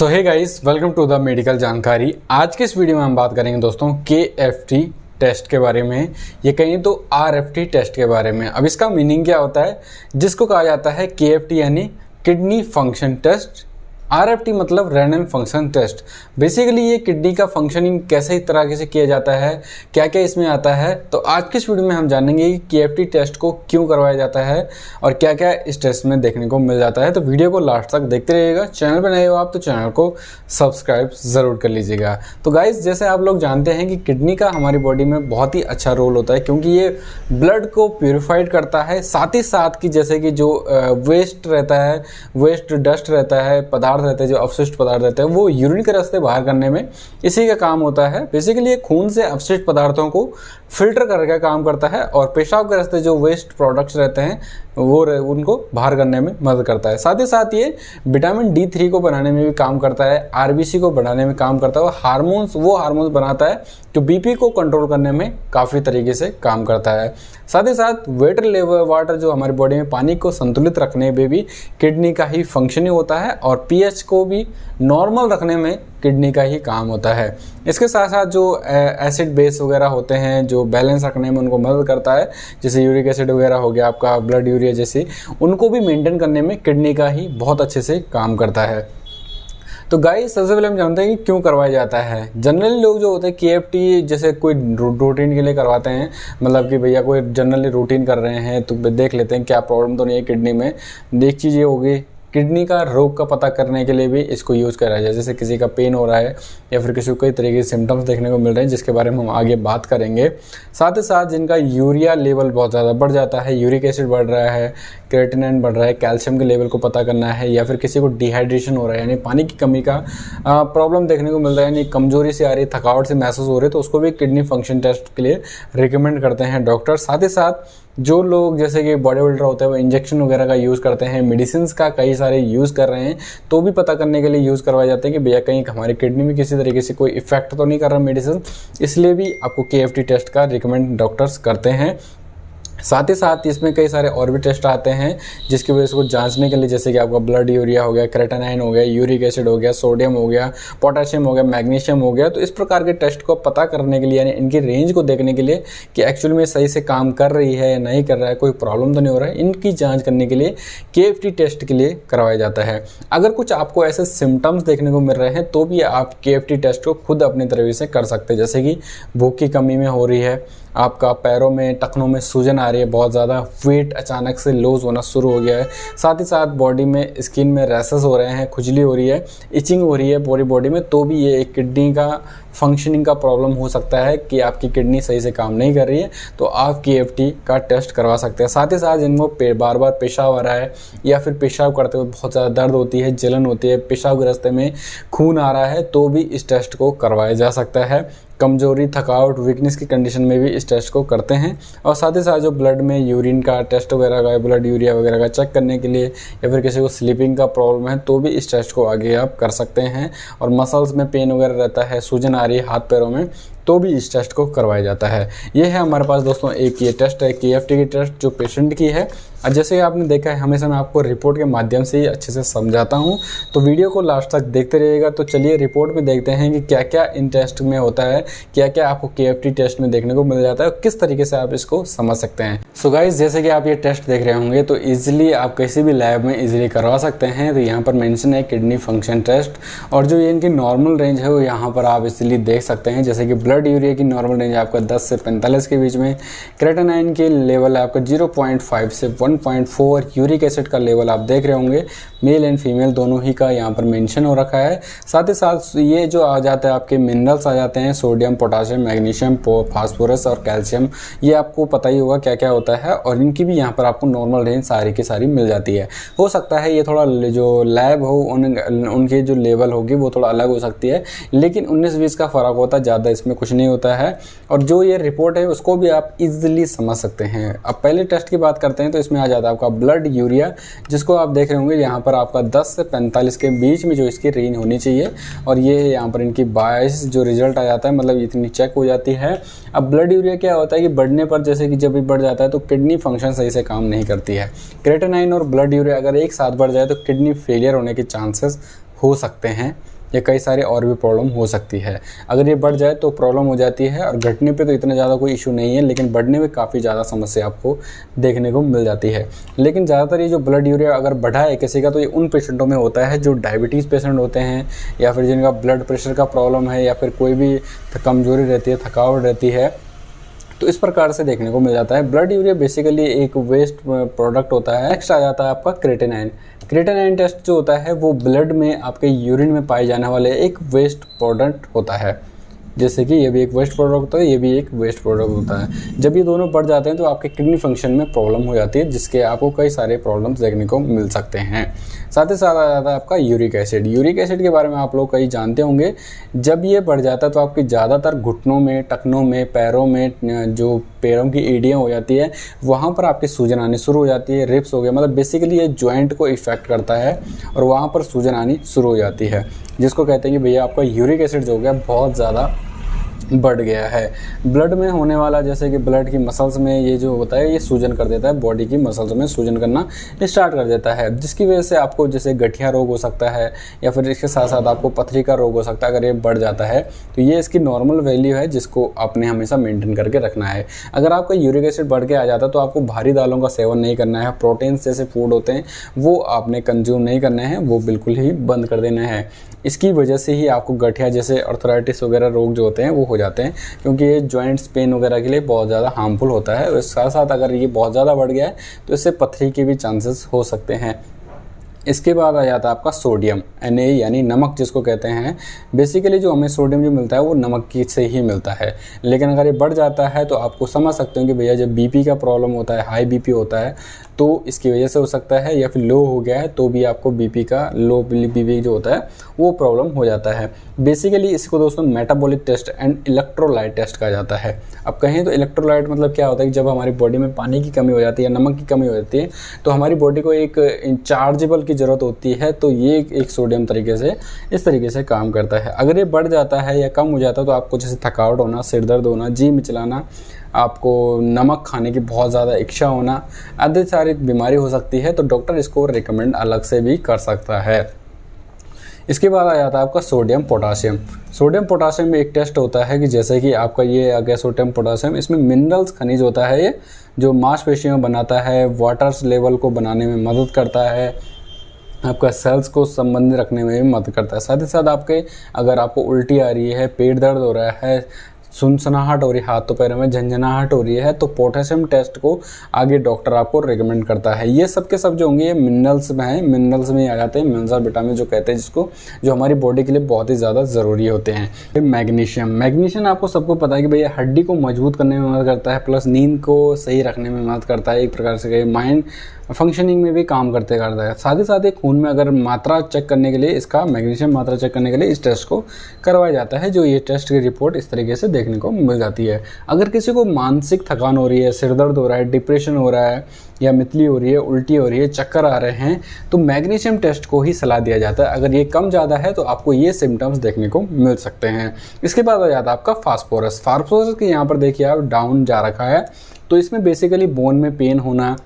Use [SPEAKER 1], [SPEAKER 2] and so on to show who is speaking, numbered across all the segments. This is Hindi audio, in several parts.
[SPEAKER 1] So hey guys, welcome to the medical जानकारी। आज के इस वीडियो में हम बात करेंगे दोस्तों KFT टेस्ट के बारे में, ये कहें तो RFT टेस्ट के बारे में। अब इसका मीनिंग क्या होता है, जिसको कहा जाता है KFT यानी किडनी फंक्शन टेस्ट, RFT मतलब रेनल फंक्शन टेस्ट। बेसिकली ये किडनी का फंक्शनिंग कैसे इस तरीके से किया जाता है, क्या क्या इसमें आता है, तो आज के इस वीडियो में हम जानेंगे कि KFT टेस्ट को क्यों करवाया जाता है और क्या क्या इस टेस्ट में देखने को मिल जाता है। तो वीडियो को लास्ट तक देखते रहिएगा। चैनल पर नए हो आप तो चैनल को सब्सक्राइब ज़रूर कर लीजिएगा। तो गाइज, जैसे आप लोग जानते हैं कि किडनी का हमारी बॉडी में बहुत ही अच्छा रोल होता है, क्योंकि ये ब्लड को प्योरीफाइड करता है, साथ ही साथ कि जैसे कि जो वेस्ट रहता है, वेस्ट डस्ट रहता है, पदार्थ रहते हैं, जो अवशिष्ट पदार्थ रहते हैं, वो यूरिन के रास्ते बाहर करने में इसी का काम होता है। बेसिकली ये खून से अवशिष्ट पदार्थों को फिल्टर करके काम करता है और पेशाब के रास्ते जो वेस्ट प्रोडक्ट्स रहते हैं वो उनको बाहर करने में मदद करता है। साथ ही साथ ये विटामिन D3 को बनाने में भी काम करता है, RBC को बढ़ाने में काम करता है और हार्मोन्स बनाता है जो BP को कंट्रोल करने में काफ़ी तरीके से काम करता है। साथ ही साथ वाटर जो हमारी बॉडी में पानी को संतुलित रखने में भी किडनी का ही फंक्शनिंग होता है और pH को भी नॉर्मल रखने में किडनी का ही काम होता है। इसके साथ साथ जो एसिड बेस वगैरह होते हैं जो बैलेंस रखने में उनको मदद करता है, जैसे यूरिक एसिड वगैरह हो गया, आपका ब्लड यूरिया जैसे, उनको भी मेंटेन करने में किडनी का ही बहुत अच्छे से काम करता है। तो गाइस, सबसे पहले हम जानते हैं कि क्यों करवाया जाता है। जनरली लोग जो होते हैं KFT जैसे कोई रूटीन के लिए करवाते हैं, मतलब कि भैया कोई जनरली रूटीन कर रहे हैं तो देख लेते हैं क्या प्रॉब्लम तो नहीं है किडनी में। एक चीज़ ये होगी, किडनी का रोग का पता करने के लिए भी इसको यूज़ करा जाए, जैसे किसी का पेन हो रहा है या फिर किसी को कई तरीके के सिम्टम्स देखने को मिल रहे हैं, जिसके बारे में हम आगे बात करेंगे। साथ ही साथ जिनका यूरिया लेवल बहुत ज़्यादा बढ़ जाता है, यूरिक एसिड बढ़ रहा है, क्रिएटिनिन बढ़ रहा है, कैल्शियम के लेवल को पता करना है, या फिर किसी को डिहाइड्रेशन हो रहा है यानी पानी की कमी का प्रॉब्लम देखने को मिल रहा है, यानी कमजोरी से आ रही है, थकावट से महसूस हो रही है, तो उसको भी किडनी फंक्शन टेस्ट के लिए रिकमेंड करते हैं डॉक्टर। साथ ही साथ जो लोग जैसे कि बॉडी बिल्डर होते हैं वो इंजेक्शन वगैरह का यूज़ करते हैं, मेडिसिन का कई सारे यूज़ कर रहे हैं, तो भी पता करने के लिए यूज़ करवाए जाते हैं कि भैया कहीं हमारी किडनी में किसी तरीके से कोई इफेक्ट तो नहीं कर रहा मेडिसिन, इसलिए भी आपको KFT टेस्ट का रिकमेंड डॉक्टर्स करते हैं। साथ ही साथ इसमें कई सारे और भी टेस्ट आते हैं जिसकी वजह से को जांचने के लिए, जैसे कि आपका ब्लड यूरिया हो गया, क्रेटिनाइन हो गया, यूरिक एसिड हो गया, सोडियम हो गया, पोटेशियम हो गया, मैग्नीशियम हो गया। तो इस प्रकार के टेस्ट को पता करने के लिए, यानी इनकी रेंज को देखने के लिए कि एक्चुअल में सही से काम कर रही है या नहीं कर रहा है, कोई प्रॉब्लम तो नहीं हो रहा है, इनकी जाँच करने के लिए KFT टेस्ट के लिए करवाया जाता है। अगर कुछ आपको ऐसे सिम्टम्स देखने को मिल रहे हैं तो भी आप KFT टेस्ट को खुद अपनी तरफ से कर सकते हैं, जैसे कि भूख की कमी में हो रही है, आपका पैरों में टखनों में सूजन आ रही है, बहुत ज़्यादा वेट अचानक से लूज होना शुरू हो गया है, साथ ही साथ बॉडी में स्किन में रैशेस हो रहे हैं, खुजली हो रही है, इचिंग हो रही है पूरी बॉडी में, तो भी ये एक किडनी का फंक्शनिंग का प्रॉब्लम हो सकता है कि आपकी किडनी सही से काम नहीं कर रही है, तो आप KFT का टेस्ट करवा सकते हैं। साथ ही साथ जिनको बार बार पेशाब आ रहा है या फिर पेशाब करते हुए बहुत ज़्यादा दर्द होती है, जलन होती है, पेशाब के रास्ते में खून आ रहा है, तो भी इस टेस्ट को करवाया जा सकता है। कमजोरी, थकावट, वीकनेस की कंडीशन में भी इस टेस्ट को करते हैं। और साथ ही साथ जो ब्लड में यूरिन का टेस्ट वगैरह का, ब्लड यूरिया वगैरह का चेक करने के लिए, या फिर किसी को स्लीपिंग का प्रॉब्लम है तो भी इस टेस्ट को आगे आप कर सकते हैं। और मसल्स में पेन वगैरह रहता है, सूजन आ रही है हाथ पैरों में, तो भी इस टेस्ट को करवाया जाता है। ये है हमारे पास दोस्तों एक ये टेस्ट है KFT की टेस्ट जो पेशेंट की है। और जैसे आपने देखा है, हमेशा मैं आपको रिपोर्ट के माध्यम से ही अच्छे से समझाता हूँ, तो वीडियो को लास्ट तक देखते रहिएगा। तो चलिए रिपोर्ट में देखते हैं कि क्या क्या इन टेस्ट में होता है, क्या क्या आपको KFT टेस्ट में देखने को मिल जाता है और किस तरीके से आप इसको समझ सकते हैं। सो गाइस, जैसे कि आप ये टेस्ट देख रहे होंगे तो ईजिली आप किसी भी लैब में ईजिली करवा सकते हैं। तो यहाँ पर मेंशन है किडनी फंक्शन टेस्ट, और जो ये इनकी नॉर्मल रेंज है वो यहाँ पर आप इजीली देख सकते हैं। जैसे कि ब्लड यूरिया की नॉर्मल रेंज आपका 10 से 45 के बीच में, क्रेटिनाइन के लेवल आपका 0.5 से 1.4, यूरिक एसिड का लेवल आप देख रहे होंगे, मेल एंड फीमेल दोनों ही का यहाँ पर मेंशन हो रखा है। साथ ही साथ ये जो आ जाता है आपके मिनरल्स आ जाते हैं, सोडियम, पोटाशियम, मैग्नीशियम, फास्फोरस और कैल्शियम, ये आपको पता ही होगा क्या क्या होता है, और इनकी भी यहाँ पर आपको नॉर्मल रेंज सारी की सारी मिल जाती है। हो सकता है ये थोड़ा जो लैब हो उनकी जो लेवल होगी वो थोड़ा अलग हो सकती है, लेकिन 19-20 का फ़र्क होता है, ज़्यादा इसमें कुछ नहीं होता है। और जो ये रिपोर्ट है उसको भी आप इजीली समझ सकते हैं। अब पहले टेस्ट की बात करते हैं तो इसमें आ जाता है आपका ब्लड यूरिया, जिसको आप देख रहे होंगे यहाँ पर आपका 10 से 45 के बीच में जो इसकी रेंज होनी चाहिए, और ये यहाँ पर इनकी 22 जो रिजल्ट आ जाता है, मतलब इतनी चेक हो जाती है। अब ब्लड यूरिया क्या होता है कि बढ़ने पर, जैसे कि जब भी बढ़ जाता है तो किडनी फंक्शन सही से काम नहीं करती है। क्रेटिनाइन और ब्लड यूरिया अगर एक साथ बढ़ जाए तो किडनी फेलियर होने के चांसेस हो सकते हैं या कई सारे और भी प्रॉब्लम हो सकती है। अगर ये बढ़ जाए तो प्रॉब्लम हो जाती है, और घटने पे तो इतना ज़्यादा कोई इशू नहीं है, लेकिन बढ़ने में काफ़ी ज़्यादा समस्या आपको देखने को मिल जाती है। लेकिन ज़्यादातर ये जो ब्लड यूरिया अगर बढ़ा है किसी का, तो ये उन पेशेंटों में होता है जो डायबिटीज़ पेशेंट होते हैं, या फिर जिनका ब्लड प्रेशर का प्रॉब्लम है, या फिर कोई भी कमज़ोरी रहती है, थकावट रहती है, तो इस प्रकार से देखने को मिल जाता है। ब्लड यूरिया बेसिकली एक वेस्ट प्रोडक्ट होता है। नेक्स्ट आ जाता है आपका क्रेटिनाइन। क्रेटिनाइन टेस्ट जो होता है वो ब्लड में आपके यूरिन में पाए जाने वाले एक वेस्ट प्रोडक्ट होता है। जैसे कि ये भी एक वेस्ट प्रोडक्ट होता है, ये भी एक वेस्ट प्रोडक्ट होता है। जब ये दोनों बढ़ जाते हैं तो आपके किडनी फंक्शन में प्रॉब्लम हो जाती है, जिसके आपको कई सारे प्रॉब्लम्स देखने को मिल सकते हैं। साथ ही साथ आ जाता है आपका यूरिक एसिड। यूरिक एसिड के बारे में आप लोग कई जानते होंगे। जब ये बढ़ जाता है तो आपकी ज़्यादातर घुटनों में, टखनों में, पैरों में, जो पैरों की एड़ियाँ हो जाती है, वहाँ पर आपकी सूजन आनी शुरू हो जाती है। रिब्स हो गया, मतलब बेसिकली ये जॉइंट को इफेक्ट करता है और वहाँ पर सूजन आनी शुरू हो जाती है, जिसको कहते हैं कि भैया आपका यूरिक एसिड जो हो गया बहुत ज़्यादा बढ़ गया है। ब्लड में होने वाला, जैसे कि ब्लड की मसल्स में ये जो होता है, ये सूजन कर देता है, बॉडी की मसल्स में सूजन करना स्टार्ट कर देता है, जिसकी वजह से आपको जैसे गठिया रोग हो सकता है, या फिर इसके साथ साथ आपको पथरी का रोग हो सकता है। अगर ये बढ़ जाता है तो ये इसकी नॉर्मल वैल्यू है, जिसको आपने हमेशा मेंटेन करके रखना है। अगर आपका यूरिक एसिड बढ़ के आ जाता है तो आपको भारी दालों का सेवन नहीं करना है। प्रोटीन्स जैसे फूड होते हैं वो आपने कंज्यूम नहीं करने हैं, वो बिल्कुल ही बंद कर देना है। इसकी वजह से ही आपको गठिया जैसे आर्थराइटिस वगैरह रोग जो होते हैं वो हो जाते हैं, क्योंकि ये जॉइंट्स पेन वगैरह के लिए बहुत ज़्यादा हार्मफुल होता है। और इसके साथ साथ अगर ये बहुत ज़्यादा बढ़ गया है तो इससे पथरी के भी चांसेस हो सकते हैं। इसके बाद आ जाता है आपका सोडियम, Na यानी नमक जिसको कहते हैं। बेसिकली जो हमें सोडियम जो मिलता है वो नमक की से ही मिलता है, लेकिन अगर ये बढ़ जाता है तो आपको समझ सकते हो कि भैया जब बीपी का प्रॉब्लम होता है, हाई बीपी होता है, तो इसकी वजह से हो सकता है, या फिर लो हो गया है तो भी आपको बीपी का लो बीपी जो होता है वो प्रॉब्लम हो जाता है। बेसिकली इसको दोस्तों metabolic test and electrolyte test कहा जाता है। अब कहें तो इलेक्ट्रोलाइट मतलब क्या होता है कि जब हमारी बॉडी में पानी की कमी हो जाती है या नमक की कमी हो जाती है तो हमारी बॉडी को एक चार्जेबल की ज़रूरत होती है, तो ये एक सोडियम तरीके से इस तरीके से काम करता है। अगर ये बढ़ जाता है या कम हो जाता है तो आपको जैसे थकावट होना, सिर दर्द होना, जी मिचलाना, आपको नमक खाने की बहुत ज़्यादा इच्छा होना, आदि सारी बीमारी हो सकती है, तो डॉक्टर इसको रिकमेंड अलग से भी कर सकता है। इसके बाद आ जाता है आपका सोडियम पोटासियम। सोडियम पोटासियम में एक टेस्ट होता है कि जैसे कि आपका ये आ गया सोडियम पोटासियम, इसमें मिनरल्स खनिज होता है, ये जो मांसपेशियों बनाता है, वाटर लेवल को बनाने में मदद करता है, आपका सेल्स को संबंधित रखने में भी मदद करता है। साथ ही साथ आपके अगर आपको उल्टी आ रही है, पेट दर्द हो रहा है, सुनसनाहट हो रही है, हाथों पैरों में झंझनाहट हो रही है, तो पोटेशियम टेस्ट को आगे डॉक्टर आपको रिकमेंड करता है। ये सब के सब जो होंगे ये मिनरल्स में हैं, मिनरल्स में आ जाते हैं, मिनरल्स और विटामिन जो कहते हैं, जिसको जो हमारी बॉडी के लिए बहुत ही ज़्यादा ज़रूरी होते हैं। फिर मैग्नीशियम। मैग्नीशियम आपको सबको पता है कि भैया हड्डी को मजबूत करने में मदद करता है, प्लस नींद को सही रखने में मदद करता है, एक प्रकार से माइंड फंक्शनिंग में भी काम करता है। साथ ही साथ खून में अगर मात्रा चेक करने के लिए, इसका मैग्नीशियम मात्रा चेक करने के लिए इस टेस्ट को करवाया जाता है, जो ये टेस्ट की रिपोर्ट इस तरीके से देखने को मिल जाती है। अगर किसी को मानसिक थकान हो रही है, सिर दर्द हो रहा है, डिप्रेशन हो रहा है, या मितली हो रही है, उल्टी हो रही है, चक्कर आ रहे हैं, तो मैग्नीशियम टेस्ट को ही सलाह दिया जाता है। अगर ये कम ज़्यादा है तो आपको ये सिम्टम्स देखने को मिल सकते हैं। इसके बाद आ जाता है आपका फास्फोरस। फास्फोरस के यहाँ पर देखिए आप डाउन जा रखा है, तो इसमें बेसिकली बोन में पेन होना,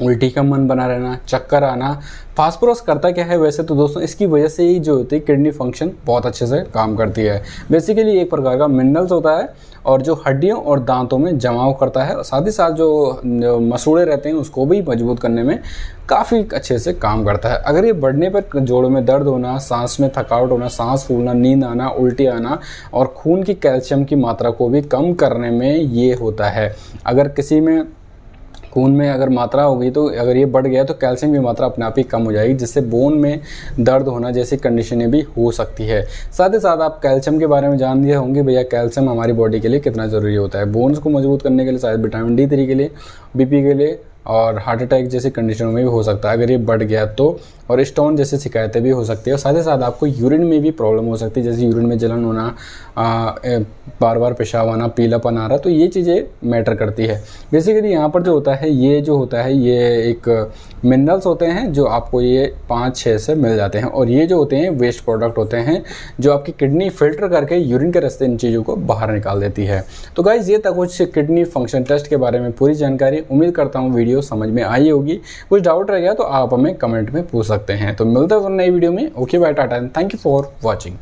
[SPEAKER 1] उल्टी का मन बना रहना, चक्कर आना, फास्फोरस करता क्या है वैसे तो दोस्तों, इसकी वजह से ही जो होती है किडनी फंक्शन बहुत अच्छे से काम करती है। बेसिकली एक प्रकार का मिनरल्स होता है और जो हड्डियों और दांतों में जमाव करता है, और साथ ही साथ जो मसूड़े रहते हैं उसको भी मजबूत करने में काफ़ी अच्छे से काम करता है। अगर ये बढ़ने पर जोड़ों में दर्द होना, सांस में थकावट होना, सांस फूलना, नींद आना, उल्टी आना और खून की कैल्शियम की मात्रा को भी कम करने में ये होता है। अगर किसी में खून में अगर मात्रा होगी तो अगर ये बढ़ गया तो कैल्शियम की मात्रा अपने आप ही कम हो जाएगी, जिससे बोन में दर्द होना जैसी कंडीशनें भी हो सकती है। साथ ही साथ आप कैल्शियम के बारे में जान दिए होंगे भैया कैल्शियम हमारी बॉडी के लिए कितना ज़रूरी होता है। बोन्स को मजबूत करने के लिए, शायद विटामिन D3 के लिए, बीपी के लिए और हार्ट अटैक जैसी कंडीशनों में भी हो सकता है अगर ये बढ़ गया तो, और स्टोन जैसी शिकायतें भी हो सकती है। और साथ ही साथ आपको यूरिन में भी प्रॉब्लम हो सकती है, जैसे यूरिन में जलन होना, बार बार पेशाब आना, पीलापन आ रहा, तो ये चीज़ें मैटर करती है। बेसिकली यहाँ पर जो होता है ये एक मिनरल्स होते हैं जो आपको ये 5-6 से मिल जाते हैं, और ये जो होते हैं वेस्ट प्रोडक्ट होते हैं जो आपकी किडनी फिल्टर करके यूरिन के रास्ते इन चीज़ों को बाहर निकाल देती है। तो गाइज ये था कुछ किडनी फंक्शन टेस्ट के बारे में पूरी जानकारी। उम्मीद करता हूँ वीडियो वीडियो समझ में आई होगी। कुछ डाउट रह गया तो आप हमें कमेंट में पूछ सकते हैं। तो मिलते हैं नई वीडियो में। Okay bye, tata, thank you for watching.